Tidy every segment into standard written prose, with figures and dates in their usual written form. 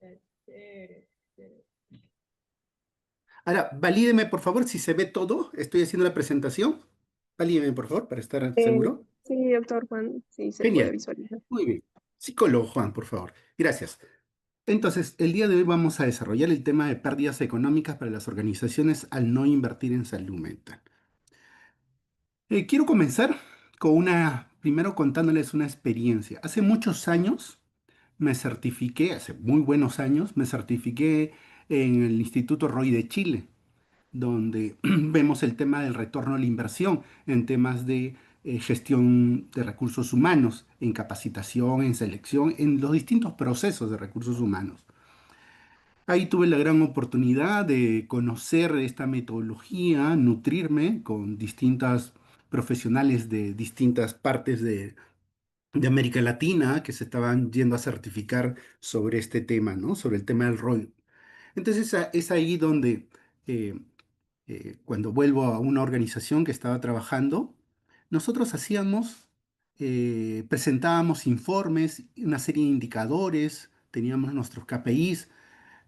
Chévere, chévere. Ahora, valídeme por favor si se ve todo. Estoy haciendo la presentación. Valídeme por favor para estar seguro. Sí, doctor Juan, sí se puede Genial. visualizar. Muy bien. Psicólogo Juan, por favor. Gracias. Entonces, el día de hoy vamos a desarrollar el tema de pérdidas económicas para las organizaciones al no invertir en salud mental. Quiero comenzar primero contándoles una experiencia. Hace muchos años me certifiqué, hace muy buenos años, me certifiqué en el Instituto Roy de Chile, donde vemos el tema del retorno a la inversión en temas de gestión de recursos humanos, en capacitación, en selección, en los distintos procesos de recursos humanos. Ahí tuve la gran oportunidad de conocer esta metodología, nutrirme con distintas profesionales de distintas partes de América Latina que se estaban yendo a certificar sobre este tema, ¿no? Sobre el tema del rol. Entonces es ahí donde eh, cuando vuelvo a una organización que estaba trabajando, nosotros presentábamos informes, una serie de indicadores, teníamos nuestros KPIs,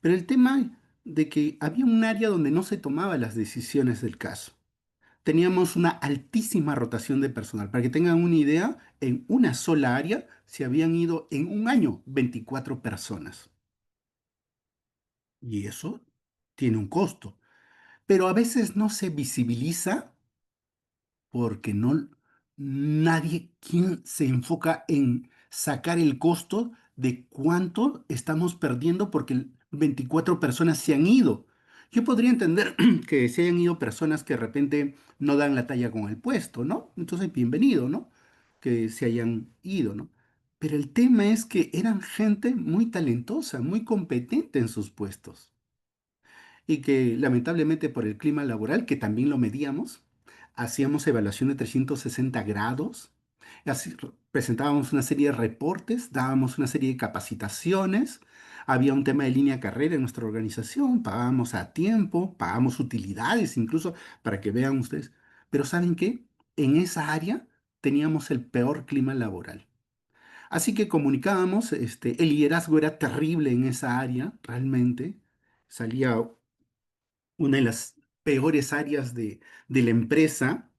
pero el tema de que había un área donde no se tomaban las decisiones del caso. Teníamos una altísima rotación de personal. Para que tengan una idea, en una sola área se habían ido en un año 24 personas. Y eso tiene un costo. Pero a veces no se visibiliza porque nadie quien se enfoca en sacar el costo de cuánto estamos perdiendo porque 24 personas se han ido. Yo podría entender que se hayan ido personas que de repente no dan la talla con el puesto, ¿no? Entonces, bienvenido, ¿no? Que se hayan ido, ¿no? Pero el tema es que eran gente muy talentosa, muy competente en sus puestos y que lamentablemente por el clima laboral, que también lo medíamos, hacíamos evaluación de 360 grados, presentábamos una serie de reportes, dábamos una serie de capacitaciones, había un tema de línea carrera en nuestra organización, pagábamos a tiempo, pagábamos utilidades incluso para que vean ustedes. Pero ¿saben qué? En esa área teníamos el peor clima laboral. Así que comunicábamos, el liderazgo era terrible en esa área, realmente. Salía una de las peores áreas de la empresa,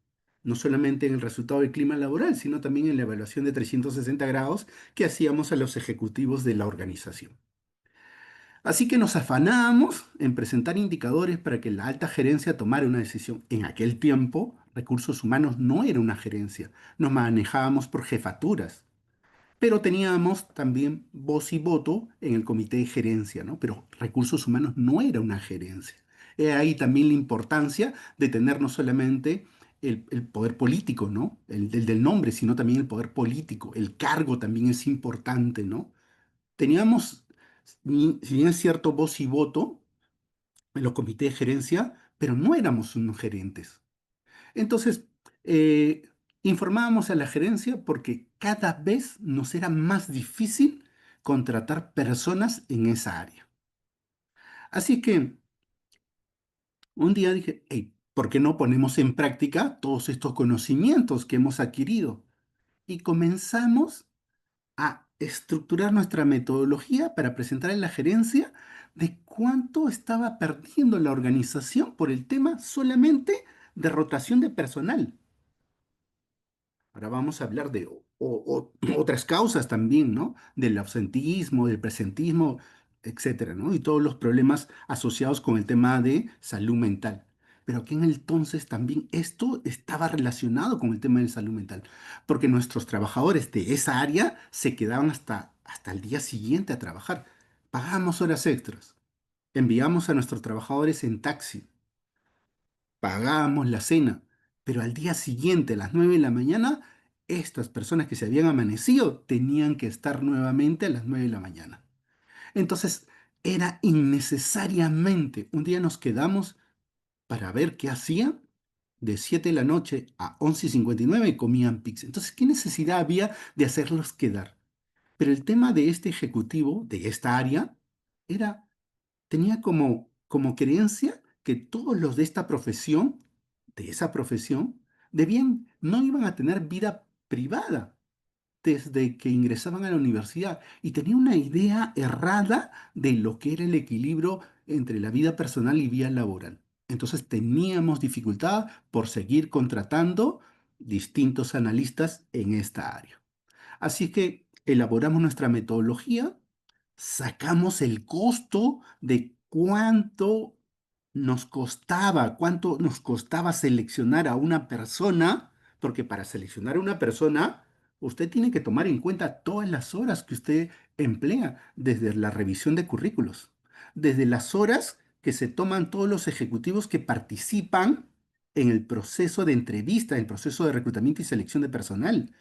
no solamente en el resultado del clima laboral, sino también en la evaluación de 360 grados que hacíamos a los ejecutivos de la organización. Así que nos afanábamos en presentar indicadores para que la alta gerencia tomara una decisión. En aquel tiempo, recursos humanos no era una gerencia, nos manejábamos por jefaturas. Pero teníamos también voz y voto en el comité de gerencia, ¿no? Pero recursos humanos no era una gerencia. He ahí también la importancia de tener no solamente el poder político, ¿no? El del nombre, sino también el poder político. El cargo también es importante, ¿no? Teníamos, si bien es cierto, voz y voto en los comités de gerencia, pero no éramos unos gerentes. Entonces, informábamos a la gerencia porque cada vez nos era más difícil contratar personas en esa área. Así que un día dije, hey, ¿por qué no ponemos en práctica todos estos conocimientos que hemos adquirido? Y comenzamos a estructurar nuestra metodología para presentar a la gerencia de cuánto estaba perdiendo la organización por el tema solamente de rotación de personal. Ahora vamos a hablar de otras causas también, ¿no? Del ausentismo, del presentismo, etcétera, ¿no? Y todos los problemas asociados con el tema de salud mental. Pero aquí en el entonces también esto estaba relacionado con el tema de salud mental, porque nuestros trabajadores de esa área se quedaban hasta el día siguiente a trabajar. Pagamos horas extras, enviamos a nuestros trabajadores en taxi, pagábamos la cena, pero al día siguiente, a las 9 de la mañana, estas personas que se habían amanecido tenían que estar nuevamente a las 9 de la mañana. Entonces, era innecesariamente, un día nos quedamos para ver qué hacían, de 7 de la noche a 11:59 y comían pizza. Entonces, ¿qué necesidad había de hacerlos quedar? Pero el tema de este ejecutivo, de esta área, era tenía como creencia que todos los de esta profesión, de esa profesión, no iban a tener vida privada. desde que ingresaban a la universidad y tenía una idea errada de lo que era el equilibrio entre la vida personal y vida laboral. Entonces teníamos dificultad por seguir contratando distintos analistas en esta área. Así que elaboramos nuestra metodología, sacamos el costo de cuánto nos costaba seleccionar a una persona, porque para seleccionar a una persona, usted tiene que tomar en cuenta todas las horas que usted emplea, desde la revisión de currículos, desde las horas que se toman todos los ejecutivos que participan en el proceso de entrevista, el proceso de reclutamiento y selección de personal,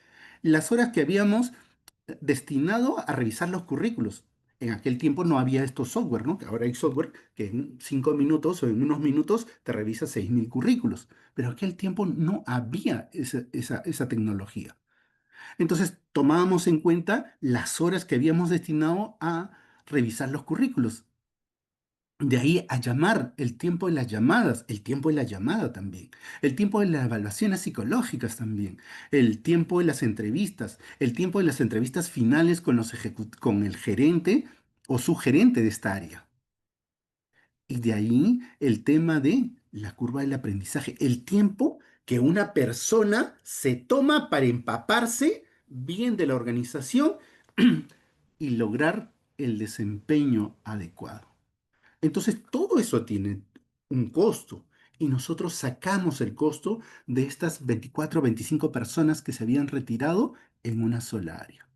las horas que habíamos destinado a revisar los currículos. En aquel tiempo no había estos software, ¿no? Que ahora hay software que en 5 minutos o en unos minutos te revisa 6.000 currículos. Pero en aquel tiempo no había esa tecnología. Entonces tomábamos en cuenta las horas que habíamos destinado a revisar los currículos. De ahí a llamar, el tiempo de las llamadas, el tiempo de la llamada también, el tiempo de las evaluaciones psicológicas también, el tiempo de las entrevistas, el tiempo de las entrevistas finales con con el gerente o su gerente de esta área. Y de ahí el tema de la curva del aprendizaje, el tiempo que una persona se toma para empaparse bien de la organización y lograr el desempeño adecuado. Entonces, todo eso tiene un costo y nosotros sacamos el costo de estas 24 o 25 personas que se habían retirado en una sola área.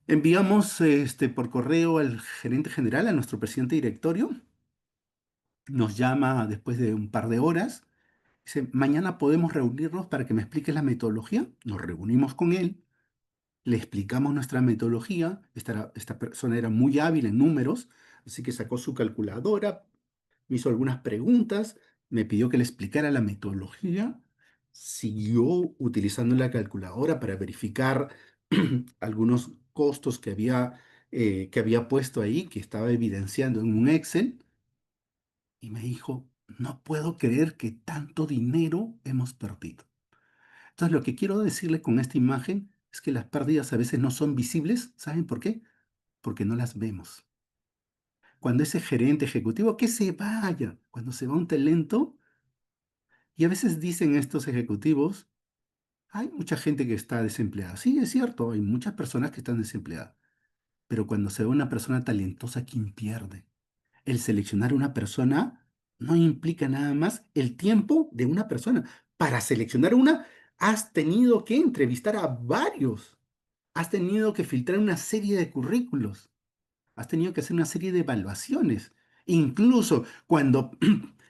Enviamos por correo al gerente general, a nuestro presidente directorio, nos llama después de un par de horas, dice, mañana podemos reunirnos para que me expliques la metodología. Nos reunimos con él, le explicamos nuestra metodología, esta persona era muy hábil en números, así que sacó su calculadora, me hizo algunas preguntas, me pidió que le explicara la metodología, siguió utilizando la calculadora para verificar algunos costos que había puesto ahí, que estaba evidenciando en un Excel, y me dijo, no puedo creer que tanto dinero hemos perdido. Entonces, lo que quiero decirle con esta imagen es que las pérdidas a veces no son visibles. ¿Saben por qué? Porque no las vemos. Cuando ese gerente ejecutivo, que se vaya, cuando se va un talento, y a veces dicen estos ejecutivos, hay mucha gente que está desempleada. Sí, es cierto, hay muchas personas que están desempleadas. Pero cuando se ve una persona talentosa, ¿quién pierde? El seleccionar una persona no implica nada más el tiempo de una persona. Para seleccionar una, has tenido que entrevistar a varios. Has tenido que filtrar una serie de currículos. Has tenido que hacer una serie de evaluaciones. Incluso cuando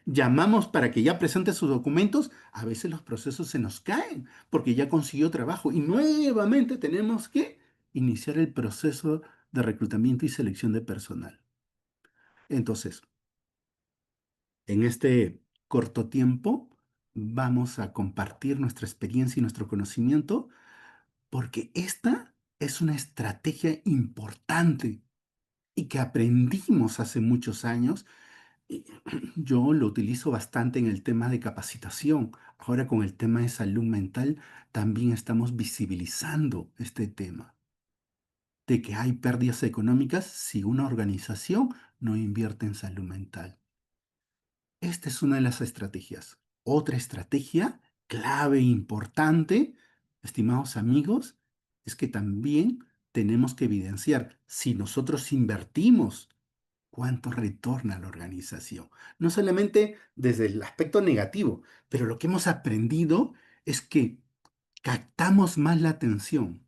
llamamos para que ya presente sus documentos, a veces los procesos se nos caen porque ya consiguió trabajo y nuevamente tenemos que iniciar el proceso de reclutamiento y selección de personal. Entonces, en este corto tiempo vamos a compartir nuestra experiencia y nuestro conocimiento porque esta es una estrategia importante y que aprendimos hace muchos años. Y yo lo utilizo bastante en el tema de capacitación. Ahora con el tema de salud mental también estamos visibilizando este tema de que hay pérdidas económicas si una organización no invierte en salud mental. Esta es una de las estrategias. Otra estrategia clave e importante, estimados amigos, es que también tenemos que evidenciar si nosotros invertimos cuánto retorna a la organización. No solamente desde el aspecto negativo, pero lo que hemos aprendido es que captamos más la atención,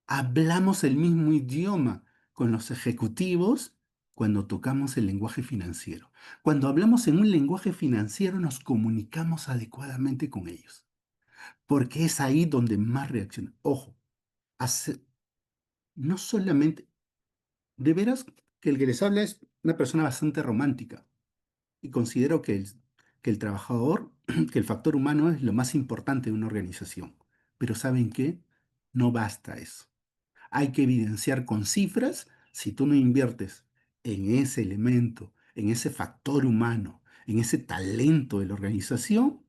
hablamos el mismo idioma con los ejecutivos cuando tocamos el lenguaje financiero. Cuando hablamos en un lenguaje financiero nos comunicamos adecuadamente con ellos, porque es ahí donde más reaccionan. Ojo, no solamente, de veras que el que les habla es una persona bastante romántica y considero que el trabajador, que el factor humano es lo más importante de una organización. Pero ¿saben qué? No basta eso. Hay que evidenciar con cifras si tú no inviertes en ese elemento, en ese factor humano, en ese talento de la organización,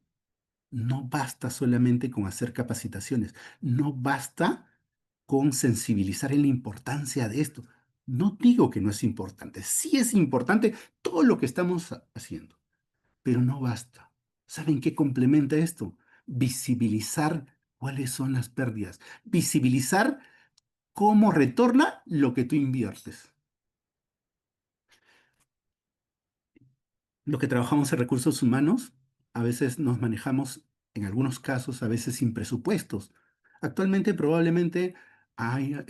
No basta solamente con hacer capacitaciones, no basta con sensibilizar en la importancia de esto. No digo que no es importante, sí es importante todo lo que estamos haciendo, pero no basta. ¿Saben qué complementa esto? Visibilizar cuáles son las pérdidas, visibilizar cómo retorna lo que tú inviertes. Los que trabajamos en recursos humanos, a veces nos manejamos, en algunos casos, a veces sin presupuestos. Actualmente probablemente haya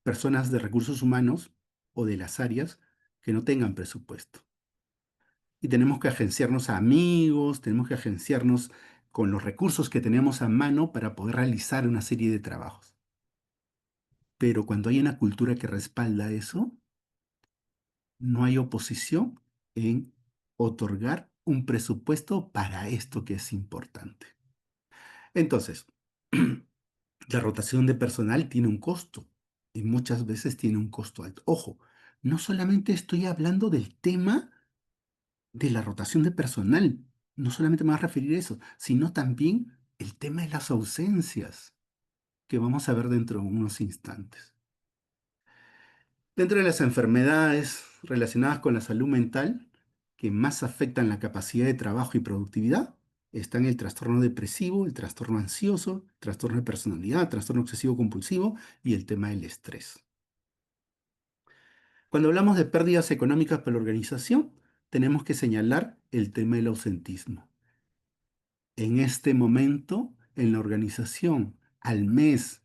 personas de recursos humanos o de las áreas que no tengan presupuesto. Y tenemos que agenciarnos a amigos, tenemos que agenciarnos con los recursos que tenemos a mano para poder realizar una serie de trabajos. Pero cuando hay una cultura que respalda eso, no hay oposición en otorgar un presupuesto para esto que es importante. Entonces, la rotación de personal tiene un costo y muchas veces tiene un costo alto. Ojo, no solamente estoy hablando del tema de la rotación de personal, no solamente me voy a referir a eso, sino también el tema de las ausencias, que vamos a ver dentro de unos instantes. Dentro de las enfermedades relacionadas con la salud mental que más afectan la capacidad de trabajo y productividad, están el trastorno depresivo, el trastorno ansioso, trastorno de personalidad, trastorno obsesivo compulsivo y el tema del estrés. Cuando hablamos de pérdidas económicas para la organización, tenemos que señalar el tema del ausentismo. En este momento, en la organización, al mes,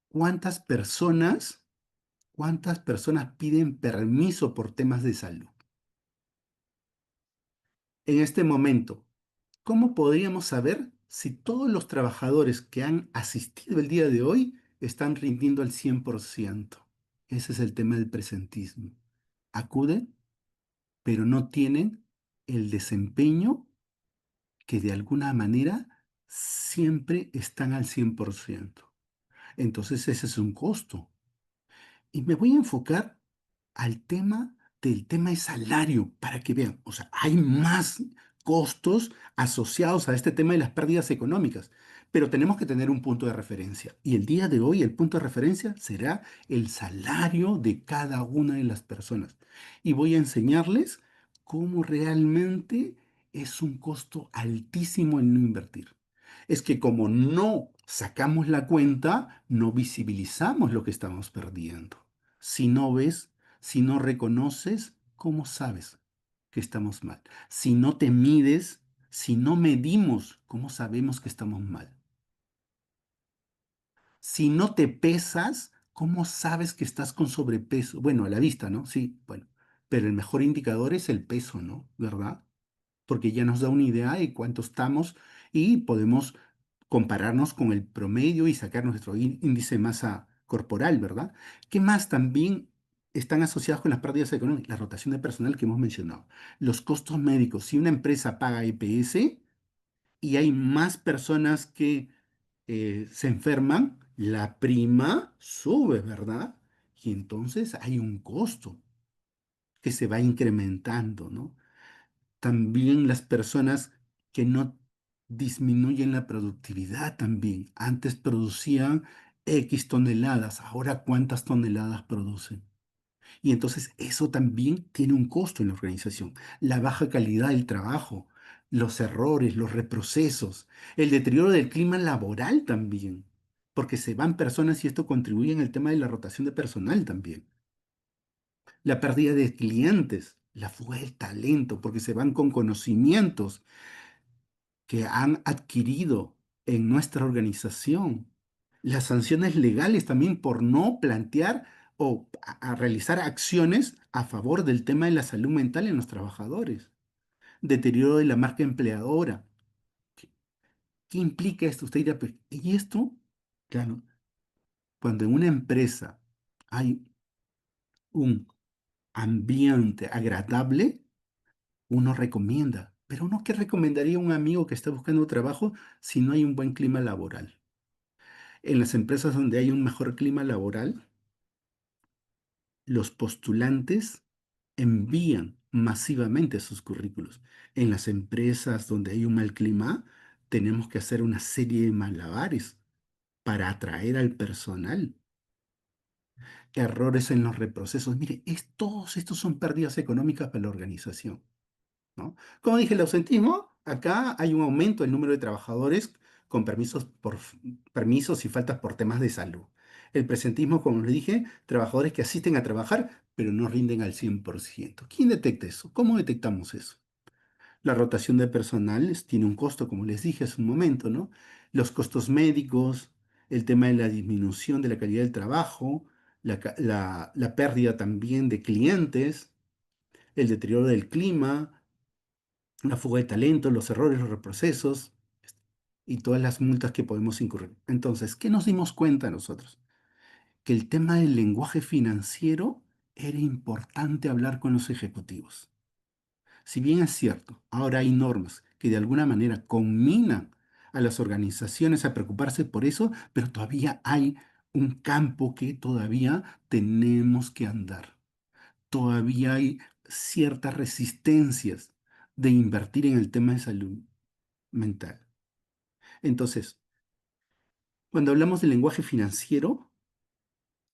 ¿cuántas personas, cuántas personas piden permiso por temas de salud? En este momento, ¿cómo podríamos saber si todos los trabajadores que han asistido el día de hoy están rindiendo al 100%? Ese es el tema del presentismo. Acuden, pero no tienen el desempeño que de alguna manera siempre están al 100%. Entonces ese es un costo. Y me voy a enfocar al tema del tema de salario para que vean, o sea, hay más costos asociados a este tema de las pérdidas económicas, pero tenemos que tener un punto de referencia. Y el día de hoy el punto de referencia será el salario de cada una de las personas. Y voy a enseñarles cómo realmente es un costo altísimo en no invertir. Es que como no sacamos la cuenta, no visibilizamos lo que estamos perdiendo. Si no ves, si no reconoces, ¿cómo sabes que estamos mal? Si no te mides, si no medimos, ¿cómo sabemos que estamos mal? Si no te pesas, ¿cómo sabes que estás con sobrepeso? Bueno, a la vista, ¿no? Sí, bueno, pero el mejor indicador es el peso, ¿no? ¿Verdad? Porque ya nos da una idea de cuánto estamos y podemos compararnos con el promedio y sacar nuestro índice de masa corporal, ¿verdad? ¿Qué más también están asociados con las pérdidas económicas? La rotación de personal que hemos mencionado. Los costos médicos. Si una empresa paga EPS y hay más personas que se enferman, la prima sube, ¿verdad? Y entonces hay un costo que se va incrementando, ¿no? También las personas que no disminuyen la productividad también. Antes producían X toneladas, ahora ¿cuántas toneladas producen? Y entonces eso también tiene un costo en la organización. La baja calidad del trabajo, los errores, los reprocesos, el deterioro del clima laboral también, porque se van personas y esto contribuye en el tema de la rotación de personal también. La pérdida de clientes, la fuga del talento, porque se van con conocimientos que han adquirido en nuestra organización. Las sanciones legales también por no plantear o a realizar acciones a favor del tema de la salud mental en los trabajadores. Deterioro de la marca empleadora. ¿Qué, qué implica esto? Usted dirá, "Pues, ¿y esto? Claro, cuando en una empresa hay un ambiente agradable, uno recomienda. Pero uno qué recomendaría a un amigo que está buscando trabajo si no hay un buen clima laboral. En las empresas donde hay un mejor clima laboral, los postulantes envían masivamente sus currículos. En las empresas donde hay un mal clima, tenemos que hacer una serie de malabares para atraer al personal. Errores en los reprocesos. Mire, todos estos son pérdidas económicas para la organización, ¿no? Como dije, el ausentismo, acá hay un aumento del número de trabajadores con permisos y faltas por temas de salud. El presentismo, como les dije, trabajadores que asisten a trabajar, pero no rinden al 100%. ¿Quién detecta eso? ¿Cómo detectamos eso? La rotación de personal tiene un costo, como les dije hace un momento, ¿no? Los costos médicos, el tema de la disminución de la calidad del trabajo, la pérdida también de clientes, el deterioro del clima, la fuga de talento, los errores, los reprocesos y todas las multas que podemos incurrir. Entonces, ¿qué nos dimos cuenta nosotros? Que el tema del lenguaje financiero era importante hablar con los ejecutivos. Si bien es cierto, ahora hay normas que de alguna manera conminan a las organizaciones a preocuparse por eso, pero todavía hay un campo que todavía tenemos que andar. Todavía hay ciertas resistencias de invertir en el tema de salud mental. Entonces, cuando hablamos del lenguaje financiero,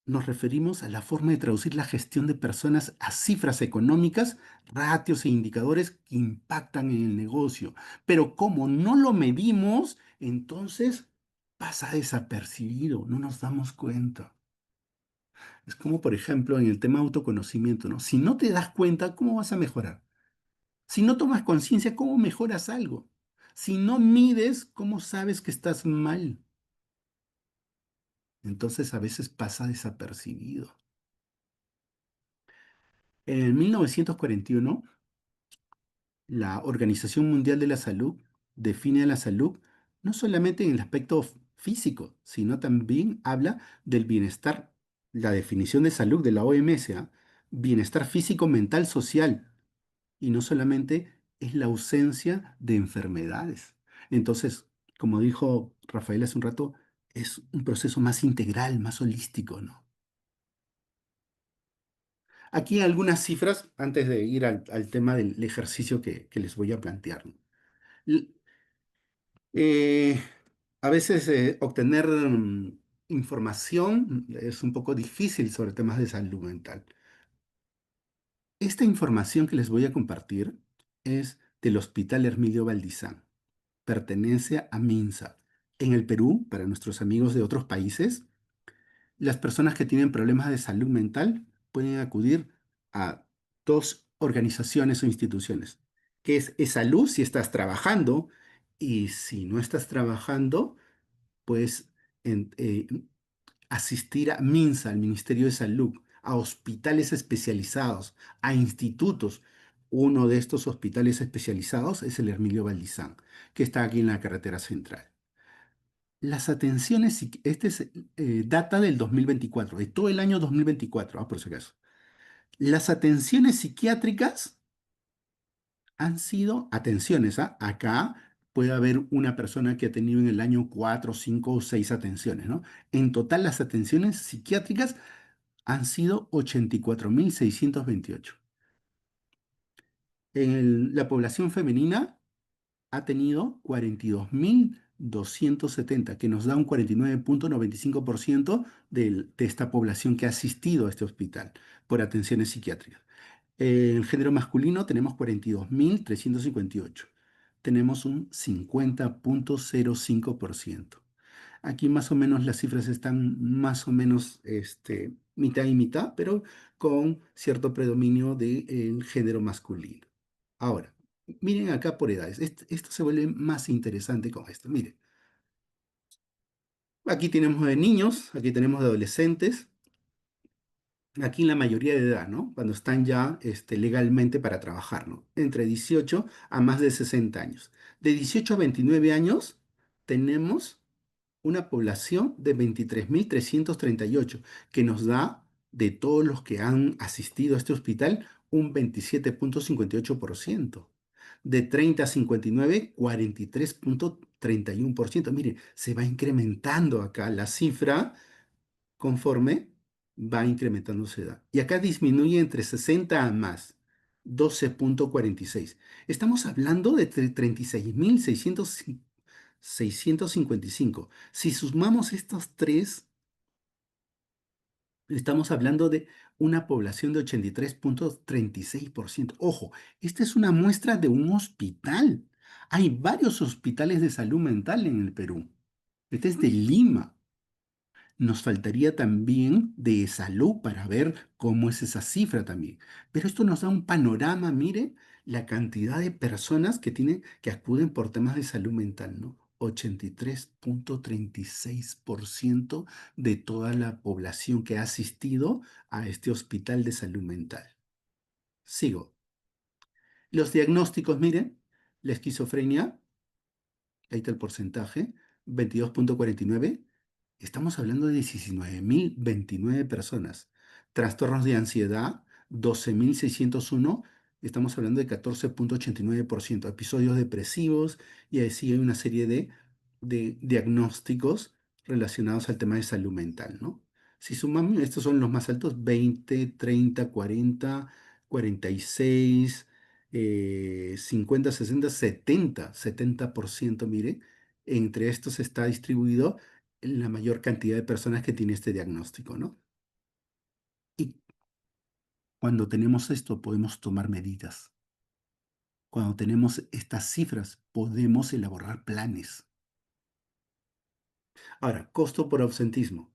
nos referimos a la forma de traducir la gestión de personas a cifras económicas, ratios e indicadores que impactan en el negocio. Pero como no lo medimos, entonces pasa desapercibido, no nos damos cuenta. Es como, por ejemplo, en el tema de autoconocimiento, ¿no? Si no te das cuenta, ¿cómo vas a mejorar? Si no tomas conciencia, ¿cómo mejoras algo? Si no mides, ¿cómo sabes que estás mal? Entonces a veces pasa desapercibido. En 1941, la Organización Mundial de la Salud define a la salud no solamente en el aspecto físico, sino también habla del bienestar. La definición de salud de la OMS, ¿ah? Bienestar físico, mental, social. Y no solamente es la ausencia de enfermedades. Entonces, como dijo Rafael hace un rato, es un proceso más integral, más holístico, ¿no? Aquí algunas cifras antes de ir al tema del ejercicio que les voy a plantear, ¿no? L- eh, a veces obtener información es un poco difícil sobre temas de salud mental. Esta información que les voy a compartir es del Hospital Hermilio Valdizán. Pertenece a MINSA. En el Perú, para nuestros amigos de otros países, las personas que tienen problemas de salud mental pueden acudir a dos organizaciones o instituciones, que es Esalud si estás trabajando y si no estás trabajando, pues asistir a MINSA, al Ministerio de Salud, a hospitales especializados, a institutos. Uno de estos hospitales especializados es el Hermilio Valdizán, que está aquí en la carretera central. Las atenciones, este es, data del 2024, de todo el año 2024, por si acaso. Las atenciones psiquiátricas han sido atenciones, ¿ah? Acá puede haber una persona que ha tenido en el año 4, 5 o 6 atenciones, ¿no? En total, las atenciones psiquiátricas han sido 84.628. La población femenina ha tenido 42.270, que nos da un 49,95% de esta población que ha asistido a este hospital por atenciones psiquiátricas. En género masculino tenemos 42.358. Tenemos un 50,05%. Aquí más o menos las cifras están más o menos mitad y mitad, pero con cierto predominio del género masculino. Ahora, miren acá por edades. Esto se vuelve más interesante con esto. Miren, aquí tenemos de niños, aquí tenemos de adolescentes, aquí en la mayoría de edad, ¿no? Cuando están ya legalmente para trabajar, ¿no? Entre 18 a más de 60 años. De 18 a 29 años tenemos una población de 23.338 que nos da, de todos los que han asistido a este hospital, un 27,58%. De 30 a 59, 43,31%. Mire, se va incrementando acá la cifra conforme va incrementando su edad. Y acá disminuye entre 60 a más. 12,46. Estamos hablando de 36.655. Si sumamos estos tres, estamos hablando de una población de 83,36%. Ojo, esta es una muestra de un hospital. Hay varios hospitales de salud mental en el Perú. Este es de Lima. Nos faltaría también de salud para ver cómo es esa cifra también. Pero esto nos da un panorama, mire, la cantidad de personas que tienen, que acuden por temas de salud mental, ¿no? 83,36% de toda la población que ha asistido a este hospital de salud mental. Sigo. Los diagnósticos, miren, la esquizofrenia, ahí está el porcentaje, 22,49. Estamos hablando de 19.029 personas. Trastornos de ansiedad, 12.601. Estamos hablando de 14,89%. Episodios depresivos y así hay una serie de diagnósticos relacionados al tema de salud mental, ¿no? Si sumamos, estos son los más altos, 20, 30, 40, 46, 50, 60, 70%, mire, entre estos está distribuido la mayor cantidad de personas que tiene este diagnóstico, ¿no? Y cuando tenemos esto, podemos tomar medidas. Cuando tenemos estas cifras, podemos elaborar planes. Ahora, costo por ausentismo.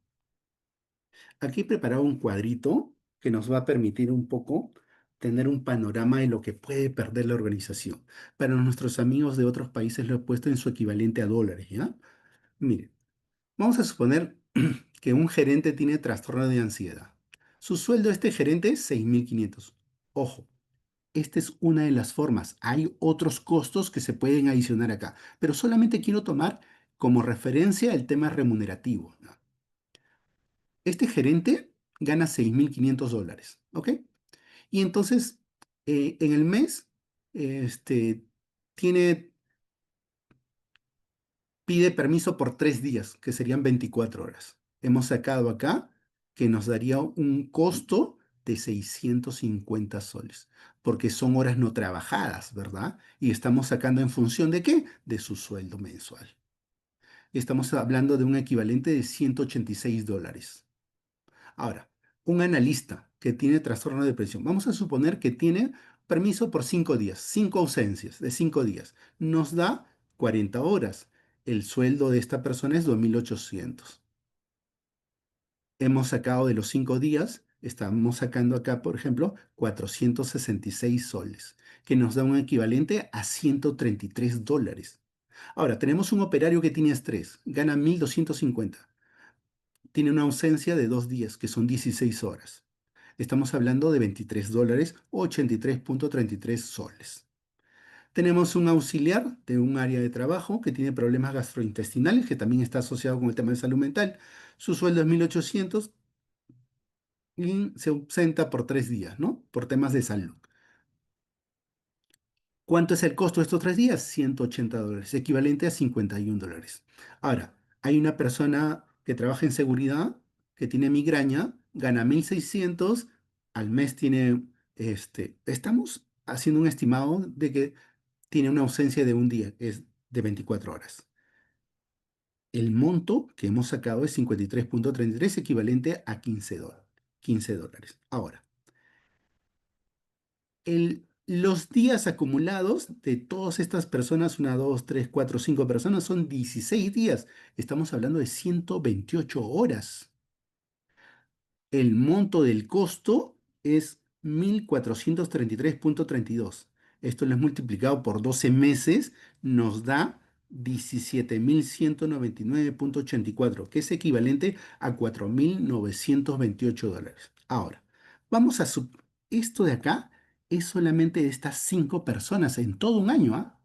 Aquí he preparado un cuadrito que nos va a permitir un poco tener un panorama de lo que puede perder la organización. Para nuestros amigos de otros países lo he puesto en su equivalente a dólares, ¿ya? Miren, vamos a suponer que un gerente tiene trastorno de ansiedad. Su sueldo de este gerente es 6.500. Ojo, esta es una de las formas. Hay otros costos que se pueden adicionar acá, pero solamente quiero tomar como referencia el tema remunerativo, ¿no? Este gerente gana 6.500 dólares, ¿ok? Y entonces, en el mes, tiene, pide permiso por 3 días, que serían 24 horas. Hemos sacado acá que nos daría un costo de 650 soles, porque son horas no trabajadas, ¿verdad? Y estamos sacando en función de qué? De su sueldo mensual. Estamos hablando de un equivalente de 186 dólares. Ahora, un analista que tiene trastorno de depresión, vamos a suponer que tiene permiso por 5 días, 5 ausencias de 5 días, nos da 40 horas. El sueldo de esta persona es 2.800. Hemos sacado de los 5 días, estamos sacando acá, por ejemplo, 466 soles, que nos da un equivalente a 133 dólares. Ahora, tenemos un operario que tiene estrés, gana 1.250, tiene una ausencia de 2 días, que son 16 horas. Estamos hablando de 23 dólares o 83,33 soles. Tenemos un auxiliar de un área de trabajo que tiene problemas gastrointestinales, que también está asociado con el tema de salud mental. Su sueldo es 1.800 y se ausenta por 3 días, ¿no? Por temas de salud. ¿Cuánto es el costo de estos 3 días? 180 dólares, equivalente a 51 dólares. Ahora, hay una persona que trabaja en seguridad, que tiene migraña, gana 1.600, al mes tiene, estamos haciendo un estimado de que tiene una ausencia de un día, es de 24 horas. El monto que hemos sacado es 53,33, equivalente a 15 dólares. 15 dólares. Ahora, los días acumulados de todas estas personas, una, dos, tres, cuatro, cinco personas, son 16 días. Estamos hablando de 128 horas. El monto del costo es 1.433,32. Esto lo hemos multiplicado por 12 meses, nos da 17.199,84, que es equivalente a 4.928 dólares. Ahora, vamos a esto de acá es solamente de estas 5 personas en todo un año, ¿ah?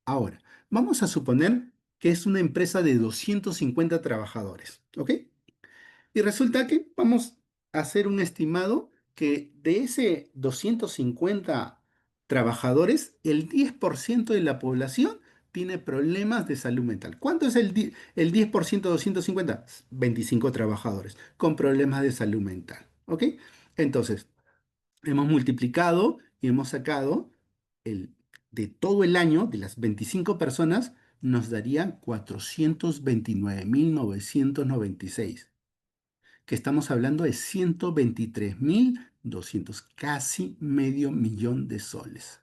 Ahora, vamos a suponer que es una empresa de 250 trabajadores, ¿ok? Y resulta que vamos a hacer un estimado que de ese 250 trabajadores, el 10% de la población tiene problemas de salud mental. ¿Cuánto es el 10% de 250? 25 trabajadores con problemas de salud mental. ¿Ok? Entonces, hemos multiplicado y hemos sacado el, de todo el año, de las 25 personas, nos darían 429.996, que estamos hablando de 123.200, casi medio millón de soles.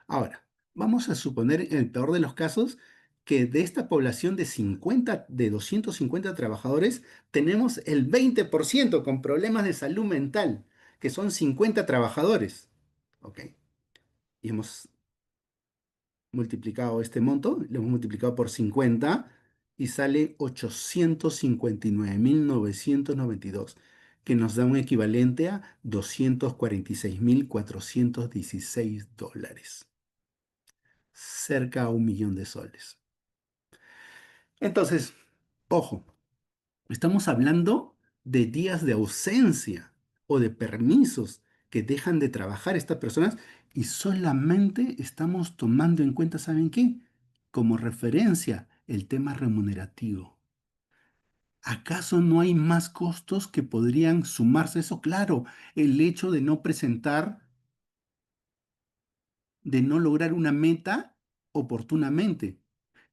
Ahora, vamos a suponer en el peor de los casos que de esta población de 250 trabajadores, tenemos el 20% con problemas de salud mental, que son 50 trabajadores. ¿Ok? Y hemos multiplicado este monto, lo hemos multiplicado por 50 y sale 859.992, que nos da un equivalente a $246.416, cerca a un millón de soles. Entonces, ojo, estamos hablando de días de ausencia o de permisos que dejan de trabajar estas personas y solamente estamos tomando en cuenta, ¿saben qué? Como referencia el tema remunerativo. ¿Acaso no hay más costos que podrían sumarse a eso? Claro, el hecho de no presentar, de no lograr una meta oportunamente.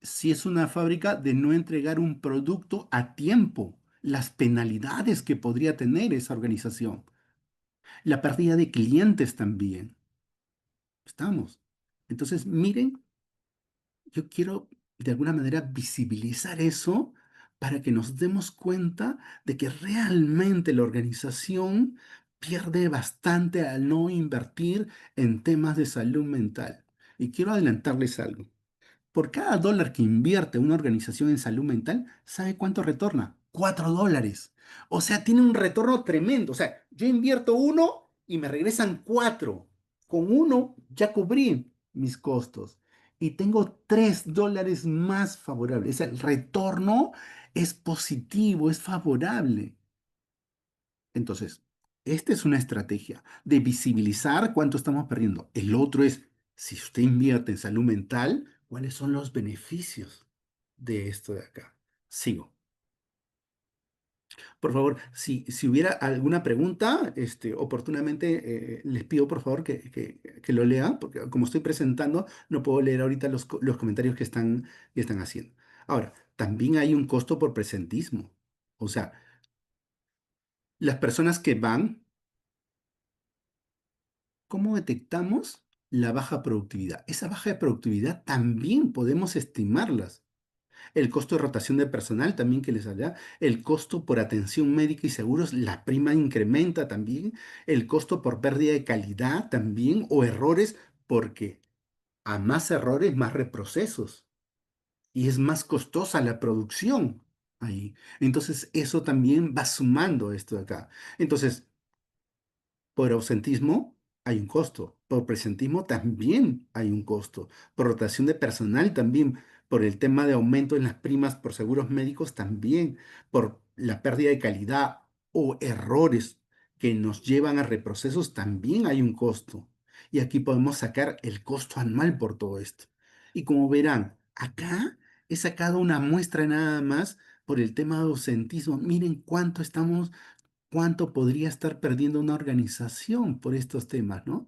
Si es una fábrica, de no entregar un producto a tiempo, las penalidades que podría tener esa organización, la pérdida de clientes también. Estamos. Entonces, miren, yo quiero de alguna manera visibilizar eso para que nos demos cuenta de que realmente la organización pierde bastante al no invertir en temas de salud mental. Y quiero adelantarles algo. Por cada dólar que invierte una organización en salud mental, ¿sabe cuánto retorna? $4. O sea, tiene un retorno tremendo. O sea, yo invierto uno y me regresan cuatro. Con uno ya cubrí mis costos y tengo $3 más favorables. O sea, el retorno es positivo, es favorable. Entonces, esta es una estrategia de visibilizar cuánto estamos perdiendo. El otro es, si usted invierte en salud mental, ¿cuáles son los beneficios de esto de acá? Sigo. Por favor, si hubiera alguna pregunta, oportunamente les pido por favor que lo lean, porque como estoy presentando, no puedo leer ahorita los comentarios que están haciendo. Ahora, también hay un costo por presentismo. O sea, las personas que van, ¿cómo detectamos la baja productividad? Esa baja de productividad también podemos estimarlas. El costo de rotación de personal también que les habla, el costo por atención médica y seguros, la prima incrementa también, el costo por pérdida de calidad también o errores, porque a más errores, más reprocesos y es más costosa la producción ahí. Entonces, eso también va sumando esto de acá. Entonces, por ausentismo hay un costo. Por presentismo también hay un costo. Por rotación de personal también. Por el tema de aumento en las primas por seguros médicos también. Por la pérdida de calidad o errores que nos llevan a reprocesos también hay un costo. Y aquí podemos sacar el costo anual por todo esto. Y como verán, acá he sacado una muestra nada más por el tema de ausentismo. Miren cuánto podría estar perdiendo una organización por estos temas, ¿no?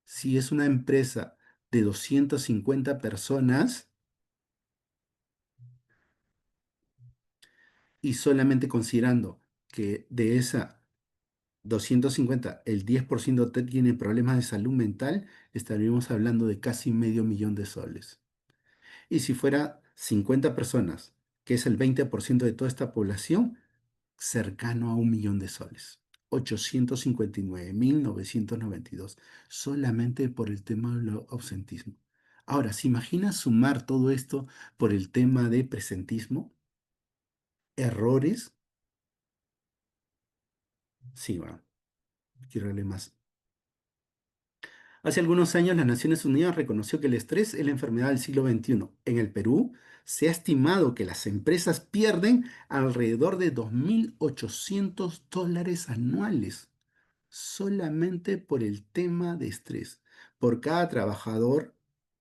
Si es una empresa de 250 personas y solamente considerando que de esa 250 el 10% tiene problemas de salud mental, estaríamos hablando de casi medio millón de soles. Y si fuera 50 personas, que es el 20% de toda esta población, cercano a un millón de soles. 859.992 solamente por el tema del ausentismo. Ahora, ¿se imagina sumar todo esto por el tema de presentismo? ¿Errores? Sí, bueno, quiero darle más. Hace algunos años las Naciones Unidas reconoció que el estrés es la enfermedad del siglo XXI. En el Perú se ha estimado que las empresas pierden alrededor de $2.800 anuales solamente por el tema de estrés, por cada trabajador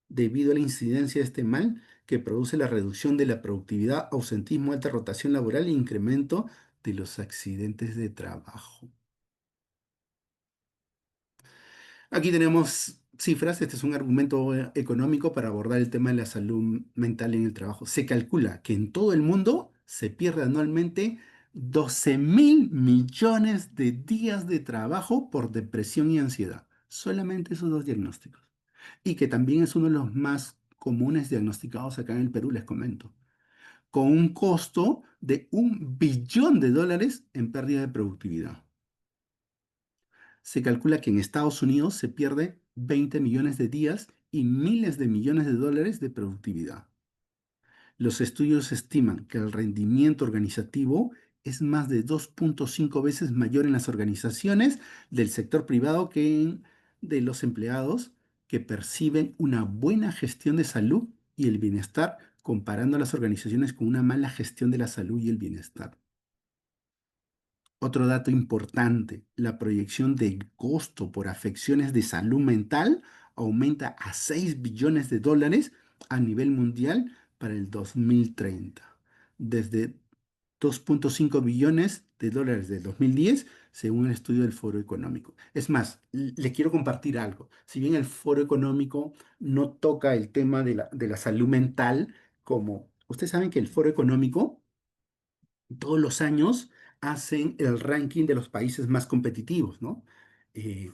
debido a la incidencia de este mal que produce la reducción de la productividad, ausentismo, alta rotación laboral e incremento de los accidentes de trabajo. Aquí tenemos cifras. Este es un argumento económico para abordar el tema de la salud mental en el trabajo. Se calcula que en todo el mundo se pierde anualmente 12.000 millones de días de trabajo por depresión y ansiedad. Solamente esos dos diagnósticos. Y que también es uno de los más comunes diagnosticados acá en el Perú, les comento, con un costo de $1 billón en pérdida de productividad. Se calcula que en Estados Unidos se pierde 20 millones de días y miles de millones de dólares de productividad. Los estudios estiman que el rendimiento organizativo es más de 2.5 veces mayor en las organizaciones del sector privado que en de los empleados que perciben una buena gestión de salud y el bienestar, comparando a las organizaciones con una mala gestión de la salud y el bienestar. Otro dato importante, la proyección del costo por afecciones de salud mental aumenta a 6 billones de dólares a nivel mundial para el 2030, desde 2.5 billones de dólares del 2010, según el estudio del Foro Económico. Es más, le quiero compartir algo. Si bien el Foro Económico no toca el tema de la salud mental, como ustedes saben que el Foro Económico todos los años hacen el ranking de los países más competitivos, ¿no? Eh,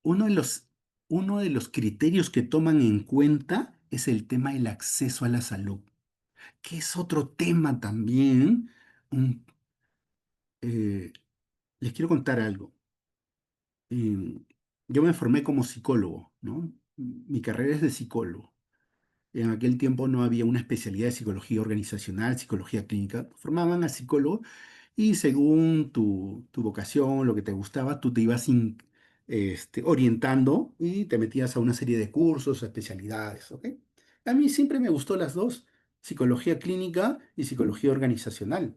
uno de los, uno de los criterios que toman en cuenta es el tema del acceso a la salud, que es otro tema también. un- eh, Les quiero contar algo. Eh, yo me formé como psicólogo, ¿no? Mi carrera es de psicólogo. En aquel tiempo no había una especialidad de psicología organizacional, psicología clínica. Formaban a psicólogo y según tu vocación, lo que te gustaba, tú te ibas orientando y te metías a una serie de cursos, especialidades, ¿ok? A mí siempre me gustó las dos, psicología clínica y psicología organizacional.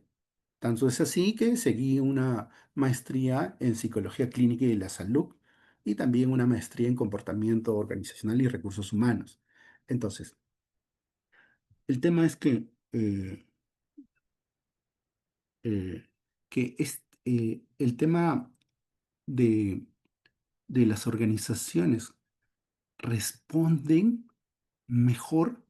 Tanto es así que seguí una maestría en psicología clínica y de la salud y también una maestría en comportamiento organizacional y recursos humanos. Entonces, el tema es eh, que el tema de, de las organizaciones responden mejor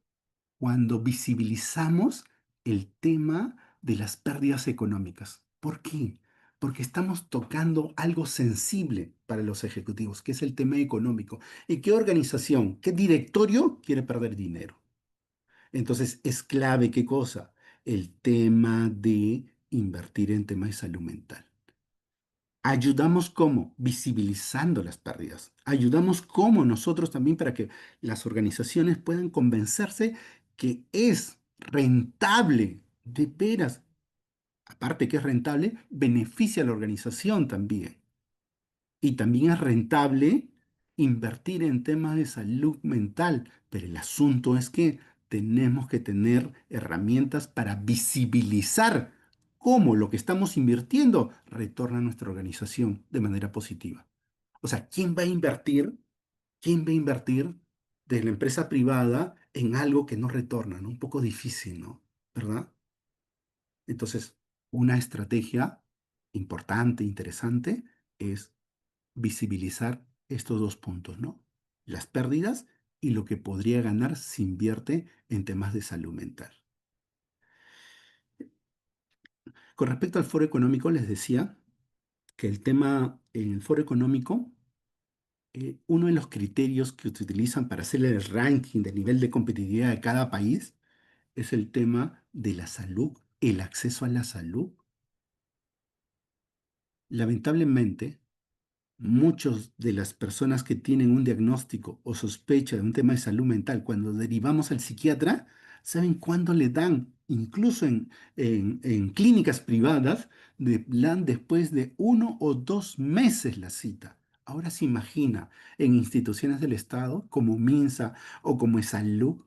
cuando visibilizamos el tema de las pérdidas económicas. ¿Por qué? Porque estamos tocando algo sensible para los ejecutivos, que es el tema económico. ¿Y qué organización, qué directorio quiere perder dinero? Entonces, es clave, ¿qué cosa? El tema de invertir en temas de salud mental. Ayudamos cómo? Visibilizando las pérdidas. Ayudamos cómo nosotros también para que las organizaciones puedan convencerse que es rentable, de veras. Aparte que es rentable, beneficia a la organización también. Y también es rentable invertir en temas de salud mental, pero el asunto es que tenemos que tener herramientas para visibilizar cómo lo que estamos invirtiendo retorna a nuestra organización de manera positiva. O sea, ¿quién va a invertir? ¿Quién va a invertir de la empresa privada en algo que no retorna, ¿no? Un poco difícil, ¿no? ¿Verdad? Entonces, una estrategia importante, interesante, es visibilizar estos dos puntos, ¿no? Las pérdidas y lo que podría ganar si invierte en temas de salud mental. Con respecto al foro económico, les decía que el tema en el foro económico, uno de los criterios que se utilizan para hacer el ranking del nivel de competitividad de cada país es el tema de la salud, el acceso a la salud. Lamentablemente, muchos de las personas que tienen un diagnóstico o sospecha de un tema de salud mental, cuando derivamos al psiquiatra, ¿saben cuándo le dan? Incluso en clínicas privadas, dan después de 1 o 2 meses la cita. Ahora se imagina en instituciones del Estado como MINSA o como ESALUD.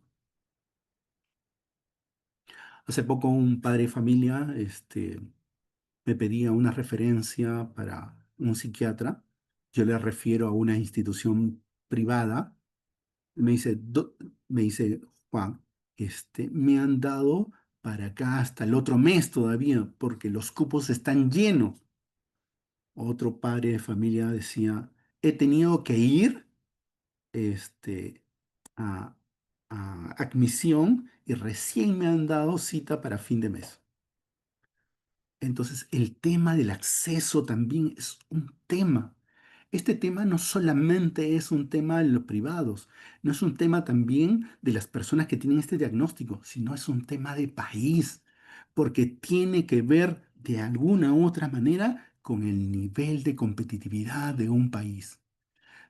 Hace poco un padre de familia me pedía una referencia para un psiquiatra. Yo le refiero a una institución privada. Me dice, me dice, Juan, me han dado para acá hasta el otro mes todavía porque los cupos están llenos. Otro padre de familia decía, he tenido que ir este, a, a admisión y recién me han dado cita para fin de mes. Entonces, el tema del acceso también es un tema. Este tema no solamente es un tema de los privados, no es un tema también de las personas que tienen este diagnóstico, sino es un tema de país, porque tiene que ver de alguna u otra manera con el nivel de competitividad de un país.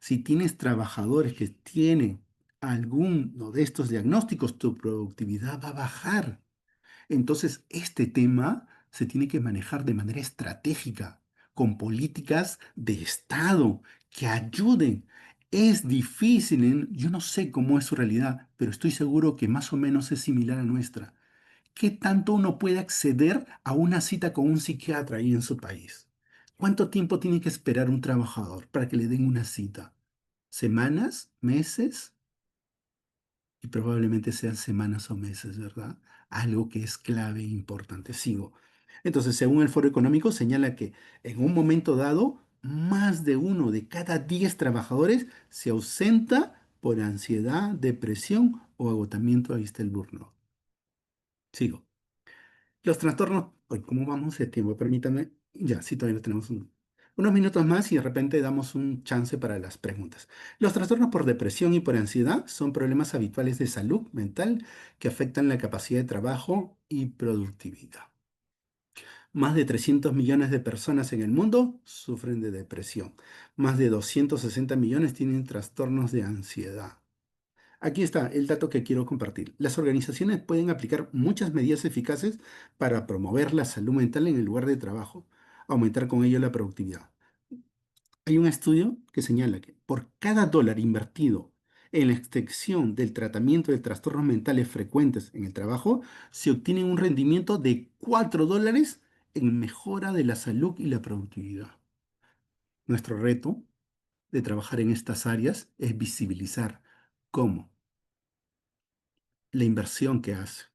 Si tienes trabajadores que tienen alguno de estos diagnósticos, tu productividad va a bajar. Entonces, este tema se tiene que manejar de manera estratégica, con políticas de Estado que ayuden. Es difícil, yo no sé cómo es su realidad, pero estoy seguro que más o menos es similar a nuestra. ¿Qué tanto uno puede acceder a una cita con un psiquiatra ahí en su país? ¿Cuánto tiempo tiene que esperar un trabajador para que le den una cita? ¿Semanas? ¿Meses? Y probablemente sean semanas o meses, ¿verdad? Algo que es clave e importante. Sigo. Entonces, según el Foro Económico, señala que en un momento dado, más de uno de cada 10 trabajadores se ausenta por ansiedad, depresión o agotamiento. Ahí está el burnout. Sigo. Los trastornos, hoy, ¿cómo vamos de tiempo? Permítame, ya, sí, todavía tenemos unos minutos más y de repente damos un chance para las preguntas. Los trastornos por depresión y por ansiedad son problemas habituales de salud mental que afectan la capacidad de trabajo y productividad. Más de 300 millones de personas en el mundo sufren de depresión. Más de 260 millones tienen trastornos de ansiedad. Aquí está el dato que quiero compartir. Las organizaciones pueden aplicar muchas medidas eficaces para promover la salud mental en el lugar de trabajo, aumentar con ello la productividad. Hay un estudio que señala que por cada dólar invertido en la extensión del tratamiento de trastornos mentales frecuentes en el trabajo, se obtiene un rendimiento de $4 en mejora de la salud y la productividad. Nuestro reto de trabajar en estas áreas es visibilizar cómo la inversión que hace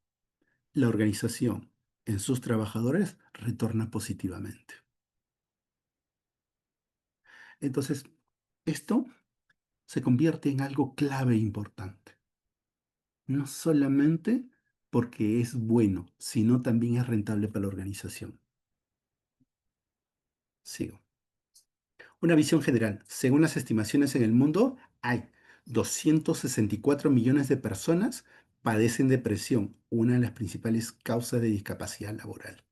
la organización en sus trabajadores retorna positivamente. Entonces, esto se convierte en algo clave e importante, no solamente porque es bueno, sino también es rentable para la organización. Sigo. Una visión general. Según las estimaciones en el mundo, hay 264 millones de personas padecen depresión, una de las principales causas de discapacidad laboral.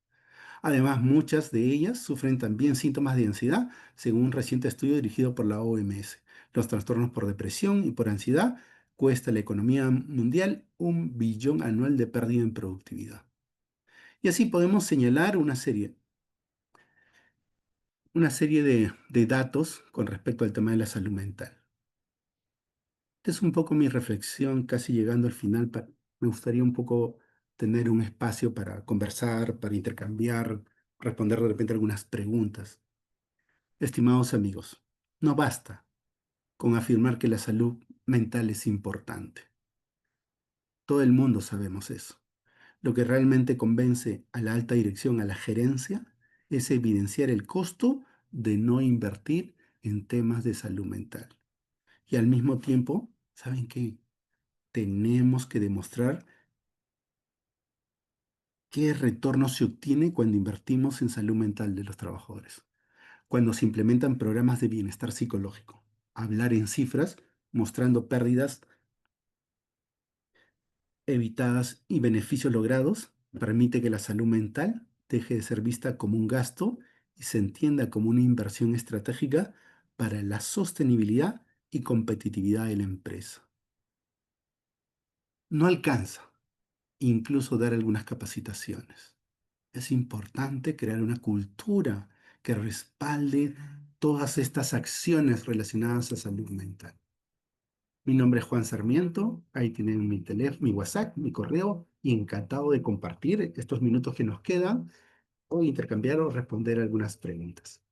Además, muchas de ellas sufren también síntomas de ansiedad, según un reciente estudio dirigido por la OMS. Los trastornos por depresión y por ansiedad cuesta a la economía mundial 1 billón anual de pérdida en productividad. Y así podemos señalar una serie de datos con respecto al tema de la salud mental. Esta es un poco mi reflexión, casi llegando al final. Me gustaría un poco tener un espacio para conversar, para intercambiar, responder de repente algunas preguntas. Estimados amigos, no basta con afirmar que la salud mental es importante. Todo el mundo sabemos eso. Lo que realmente convence a la alta dirección, a la gerencia, es evidenciar el costo de no invertir en temas de salud mental. Y al mismo tiempo, ¿saben qué? Tenemos que demostrar qué retorno se obtiene cuando invertimos en salud mental de los trabajadores, cuando se implementan programas de bienestar psicológico. Hablar en cifras mostrando pérdidas evitadas y beneficios logrados permite que la salud mental deje de ser vista como un gasto y se entienda como una inversión estratégica para la sostenibilidad y competitividad de la empresa. No alcanza incluso dar algunas capacitaciones. Es importante crear una cultura que respalde todas estas acciones relacionadas a salud mental. Mi nombre es Juan Sarmiento, ahí tienen mi teléfono, mi WhatsApp, mi correo, y encantado de compartir estos minutos que nos quedan o intercambiar o responder algunas preguntas.